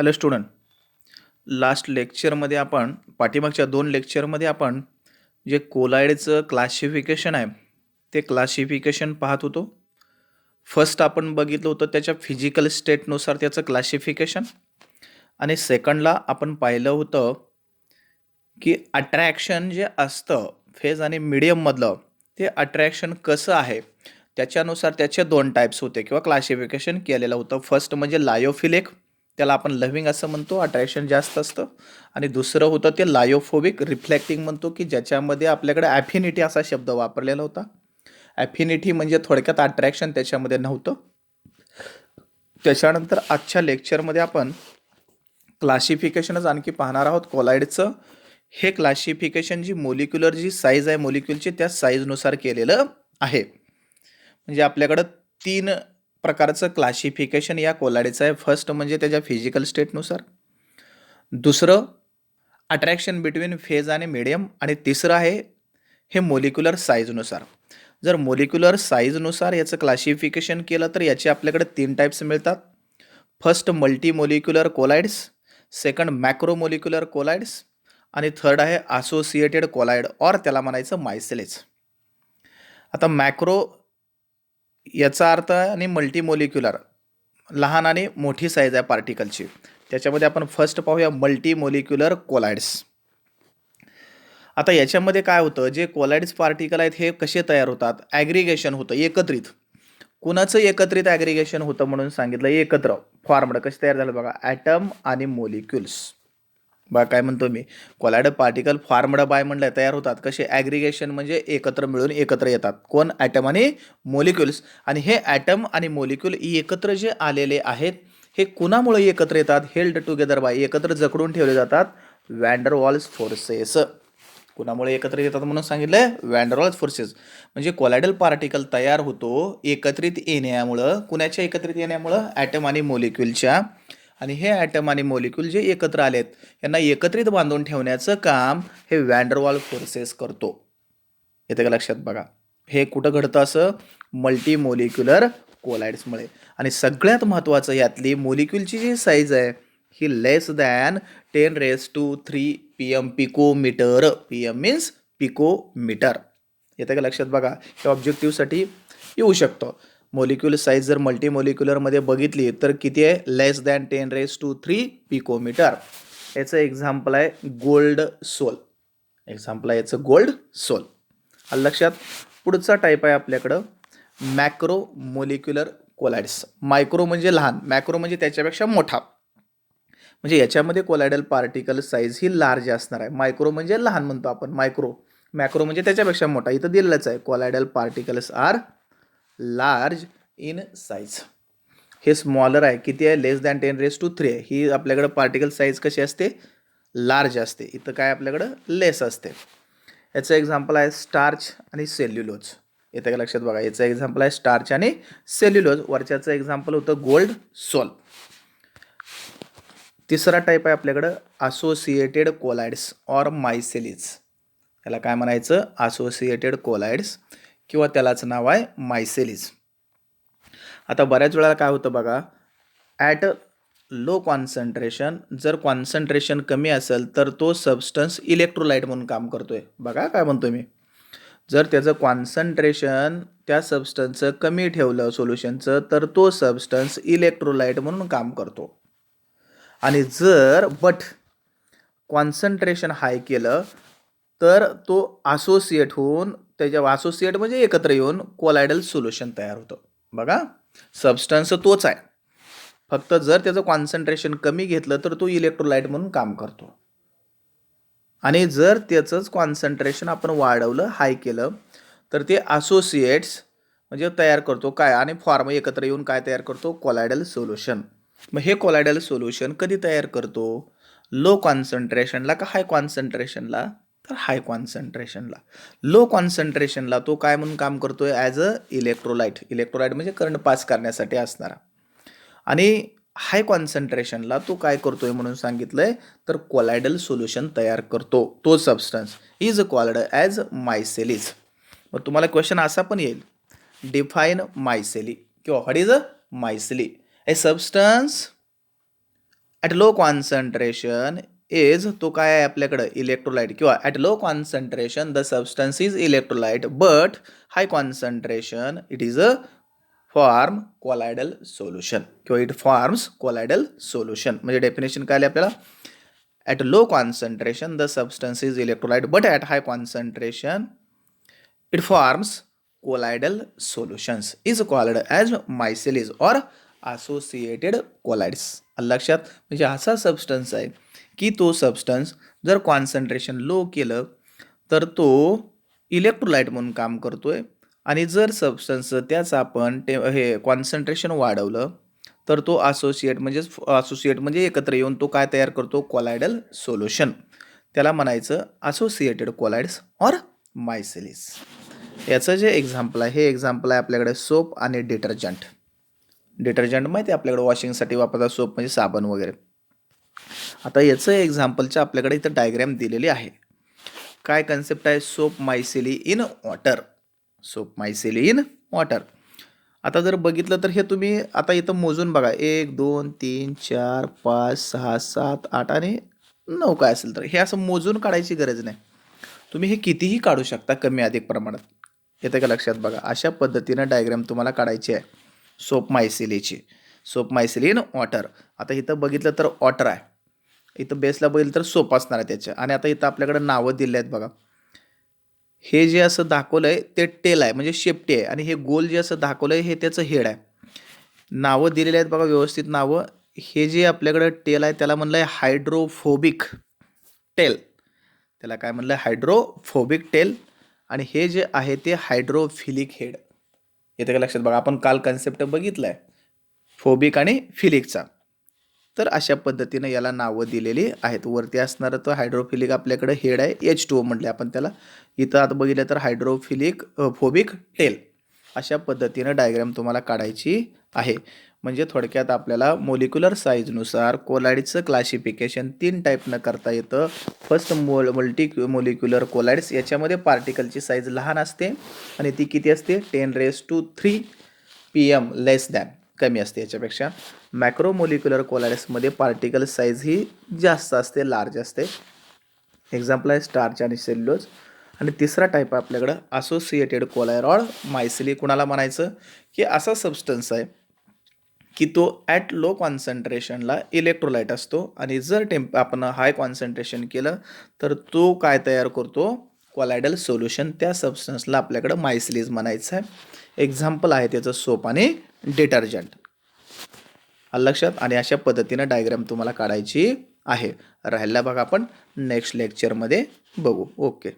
Hello student, last लेक्चरमध्ये आपण पाठीमागच्या 2 लेक्चरमध्ये आपण जे कोलाइडचं क्लासिफिकेशन आहे ते क्लासिफिकेशन पाहत होतो. फर्स्ट आपण बघितलं होतं त्याच्या फिजिकल स्टेटनुसार त्याचं क्लासिफिकेशन आणि सेकंडला आपण पाहिलं होतं की अट्रॅक्शन जे असतं फेज आणि मीडियममधलं ते अट्रॅक्शन कसं आहे त्याच्यानुसार त्याचे 2 टाईप्स होते किंवा क्लासिफिकेशन केलेलं होतं. फर्स्ट म्हणजे लायोफिलिक, त्याला आपण लव्हिंग असं म्हणतो, अट्रॅक्शन जास्त असतं. आणि दुसरं होतं ते लायोफोबिक रिफ्लेक्टिंग म्हणतो की ज्याच्यामध्ये आपल्याकडे ॲफिनिटी असा शब्द वापरलेला होता. ॲफिनिटी म्हणजे थोडक्यात अट्रॅक्शन त्याच्यामध्ये नव्हतं. त्याच्यानंतर आजच्या लेक्चरमध्ये आपण क्लासिफिकेशनच आणखी पाहणार आहोत कोलाइडचं. हे क्लासिफिकेशन जी मोलिक्युलर जी साईज आहे मोलिक्युलची त्या साईजनुसार केलेलं आहे. म्हणजे आपल्याकडं 3 प्रकारचं क्लासिफिकेशन या कोलाइडचं आहे. फर्स्ट म्हणजे त्याच्या फिजिकल स्टेटनुसार, दुसरं अट्रॅक्शन बिटवीन फेज आणि मीडियम, आणि तिसरं आहे हे मोलिक्युलर साईजनुसार. जर मोलिक्युलर साईजनुसार याचं क्लासिफिकेशन केलं तर याचे आपल्याकडे 3 टाईप्स मिळतात. First multi molecular colloids, second macro molecular colloids आणि थर्ड आहे असोसिएटेड कोलाइड और त्याला म्हणायचं मायसेलेज. आता मॅक्रो याचा अर्थ आणि मल्टी मोलिक्युलर लहान आणि मोठी साईज आहे पार्टिकलची. त्याच्यामध्ये आपण फर्स्ट पाहूया मल्टी मोलिक्युलर कोलाइड्स. आता याच्यामध्ये काय होतं, जे कोलाइड्स पार्टिकल आहेत हे कसे तयार होतात, ॲग्रिगेशन होतं एकत्रित. कुणाचं एकत्रित ॲग्रिगेशन होतं म्हणून सांगितलं, एकत्र फॉर्मड कसे तयार झालं बघा, ॲटम आणि मोलिक्युल्स. बघा काय म्हणतो मी, कोलाइड पार्टिकल फॉर्मड बाय म्हणलं तयार होतात कसे, ॲग्रिगेशन म्हणजे एकत्र मिळून एकत्र येतात. कोण, ॲटम आणि मोलिक्युल्स. आणि हे ॲटम आणि मोलिक्युल एकत्र जे आलेले आहेत हे कुणामुळे एकत्र येतात, हेल्ड टुगेदर बाय, एकत्र जकडून ठेवले जातात वॅन डर वाल्स फोर्सेस. कुणामुळे एकत्र येतात म्हणून सांगितलंय, वॅन डर वाल्स फोर्सेस. म्हणजे कोलायडल पार्टिकल तयार होतो एकत्रित येण्यामुळं. कुणाच्या एकत्रित येण्यामुळं, ॲटम आणि मोलिक्युलच्या. आणि हे ॲटम आणि मोलिक्युल जे एकत्र आलेत यांना एकत्रित बांधून ठेवण्याचं काम हे वॅन डर वाल्स फोर्सेस करतो. येते का लक्षात बघा, हे कुठं घडतं असं, मल्टी मोलिक्युलर कोलाइड्समुळे. आणि सगळ्यात महत्त्वाचं यातली मोलिक्युलची जी साईज आहे ही less than 10⁻³ PM picometre. PM means picometre. येतं का लक्षात बघा, हे ऑब्जेक्टिव्हसाठी येऊ शकतं. मोलिक्युल साईज जर मल्टी मोलिक्युलरमध्ये बघितली तर किती आहे, लेस दॅन 10⁻³ पिकोमीटर. याचं एक्झाम्पल आहे गोल्ड सोल. एक्झाम्पल आहे याचं गोल्ड सोल. लक्षात. पुढचा टाईप आहे आपल्याकडं मॅक्रो मोलिक्युलर कोलाइड्स. मायक्रो म्हणजे लहान, मॅक्रो म्हणजे त्याच्यापेक्षा मोठा. म्हणजे याच्यामध्ये कोलायडल पार्टिकल साईज ही लार्ज असणार आहे. मायक्रो म्हणजे लहान म्हणतो आपण, मायक्रो. मॅक्रो म्हणजे त्याच्यापेक्षा मोठा. इथं दिलेलंच आहे, colloidal particles are large in size. हे स्मॉलर आहे, किती आहे, लेस दॅन 10⁻³ आहे. ही आपल्याकडं पार्टिकल साईज कशी असते, लार्ज असते. इथं काय आपल्याकडं लेस असते. याचं एक्झाम्पल आहे स्टार्च आणि सेल्युलोज. येतं का लक्षात बघा, याचं एक्झाम्पल आहे स्टार्च आणि सेल्युलोज. वरच्याचं एक्झाम्पल होतं गोल्ड सोल. तिसरा टाईप आहे आपल्याकडं असोसिएटेड कोलाइड्स और मायसेलीज. याला काय म्हणायचं, असोसिएटेड कोलाइड्स किंवा त्यालाच नाव आहे मायसेलीज. आता बऱ्याच वेळा काय होतं बघा, ॲट लो कॉन्सन्ट्रेशन, जर कॉन्सन्ट्रेशन कमी असेल तर तो सबस्टन्स इलेक्ट्रोलाइट म्हणून काम करतोय. बघा काय म्हणतोय मी, जर त्याचं कॉन्सन्ट्रेशन त्या सबस्टन्सचं कमी ठेवलं सोल्युशनचं तर तो सबस्टन्स इलेक्ट्रोलाइट म्हणून काम करतो. आणि जर कॉन्सन्ट्रेशन हाय केलं तर तो असोसिएट होऊन, त्याच्या असोसिएट म्हणजे एकत्र येऊन कोलायडल सोल्युशन तयार होतं. बघा, सबस्टन्स तोच आहे, फक्त जर त्याचं कॉन्सन्ट्रेशन कमी घेतलं तर तो इलेक्ट्रोलाइट म्हणून काम करतो. आणि जर त्याचंच कॉन्सन्ट्रेशन आपण वाढवलं, हाय केलं, तर ते असोसिएट्स म्हणजे तयार करतो काय, आणि फॉर्म एकत्र येऊन काय तयार करतो, कोलायडल सोल्युशन. मग हे कोलायडल सोल्युशन कधी तयार करतो, लो कॉन्सन्ट्रेशनला का हाय कॉन्सन्ट्रेशनला, तर हाय कॉन्सन्ट्रेशनला. लो कॉन्सन्ट्रेशनला तो काय म्हणून काम करतोय, ॲज अ इलेक्ट्रोलाइट. इलेक्ट्रोलाइट म्हणजे करंट पास करण्यासाठी असणारा. आणि हाय कॉन्सन्ट्रेशनला तो काय करतोय म्हणून सांगितलंय, तर कोलायडल सोल्युशन तयार करतो. तो substance is called as micelles. मग तुम्हाला क्वेश्चन असा पण येईल, डिफाईन मायसेली किंवा what is a micelle, a substance at low concentration is तो काय आहे आपल्याकडं इलेक्ट्रोलाइट किंवा at low concentration the substance is electrolyte but high concentration it is a form colloidal solution किंवा इट फॉर्म्स कोलायडल सोल्युशन. म्हणजे definition काय आले आपल्याला at low concentration the substance is electrolyte but at high concentration it forms colloidal solutions is called as myceles or associated colloids. लक्षात म्हणजे असा substance आहे की तो सबस्टन्स जर कॉन्सन्ट्रेशन लो केलं तर तो इलेक्ट्रोलाइट म्हणून काम करतोय आणि जर सबस्टन्स त्याच आपण हे कॉन्सन्ट्रेशन वाढवलं तर तो असोसिएट म्हणजे एकत्र येऊन तो काय तयार करतो कोलायडल सोल्युशन. त्याला म्हणायचं असोसिएटेड कोलाइड्स ऑर मायसेलिस. याचं जे एक्झाम्पल आहे हे एक्झाम्पल आहे आपल्याकडे सोप आणि डिटर्जंट. डिटर्जंट माहिती आहे आपल्याकडे वॉशिंगसाठी वापरतात सोप म्हणजे साबण वगैरे. आता याचं एक्झाम्पलच्या आपल्याकडे इथं डायग्रॅम दिलेली आहे. काय कन्सेप्ट आहे soap micelle in water. Soap micelle in water. आता जर बघितलं तर हे तुम्ही आता इथं मोजून बघा 1 2 3 4 5 6 7 8 आणि 9 काय असेल तर हे असं मोजून काढायची गरज नाही. तुम्ही हे कितीही काढू शकता कमी अधिक प्रमाणात. येते का लक्षात बघा अशा पद्धतीनं डायग्राम तुम्हाला काढायची आहे सोप मायसेलीची. Soap micelle in water. आता इथं बघितलं तर वॉटर आहे, इथं बेसला बघितलं तर सोप असणार आहे त्याच्या. आणि आता इथं आपल्याकडे नावं दिले आहेत बघा. हे जे असं दाखवलंय ते टेल आहे म्हणजे शेपटी आहे आणि हे गोल जे असं दाखवलंय हे त्याचं हेड आहे. नावं दिलेली आहेत बघा व्यवस्थित नावं. हे जे आपल्याकडे टेल आहे त्याला म्हणलंय हायड्रोफोबिक टेल. त्याला काय म्हणलं हायड्रोफोबिक टेल. आणि हे जे आहे ते हायड्रोफिलिक हेड. येते का लक्षात बघा आपण काल कन्सेप्ट बघितलाय फोबिक आणि फिलिकचा. तर अशा पद्धतीनं याला नावं दिलेली आहेत. वरती असणारं तो हायड्रोफिलिक आपल्याकडे हेड आहे H2O म्हटले आपण त्याला. इथं आता बघितलं तर हायड्रोफिलिक फोबिक टेल. अशा पद्धतीनं डायग्राम तुम्हाला काढायची आहे. म्हणजे थोडक्यात आपल्याला मोलिक्युलर साईजनुसार कोलाइडचं क्लासिफिकेशन 3 टाईपनं करता येतं. First multi molecular colloids. याच्यामध्ये पार्टिकलची साईज लहान असते आणि ती किती असते 10⁻³ PM लेस दॅन कमी असते याच्यापेक्षा. मॅक्रो मोलिक्युलर कोलाइड्समध्ये पार्टिकल साईज ही जास्त असते लार्ज असते. एक्झाम्पल आहे स्टार्च आणि सेल्युलोज. आणि तिसरा टाईप आपल्याकडं असोसिएटेड कोलायर ऑर मायसेली. कुणाला म्हणायचं की असा सबस्टन्स आहे की तो ॲट लो कॉन्सन्ट्रेशनला इलेक्ट्रोलाइट असतो आणि जर आपण हाय कॉन्सन्ट्रेशन केलं तर तो काय तयार करतो कोलायडल सोल्युशन. त्या सबस्टन्सला आपल्याकडं मायसेलीज म्हणायचं आहे. एक्झाम्पल आहे त्याचं सोप आणि डिटर्जंट. लक्षात. आणि अशा पद्धतीनं डायग्राम तुम्हाला काढायची आहे. राहिला बघा आपण नेक्स्ट लेक्चरमध्ये बघू. ओके.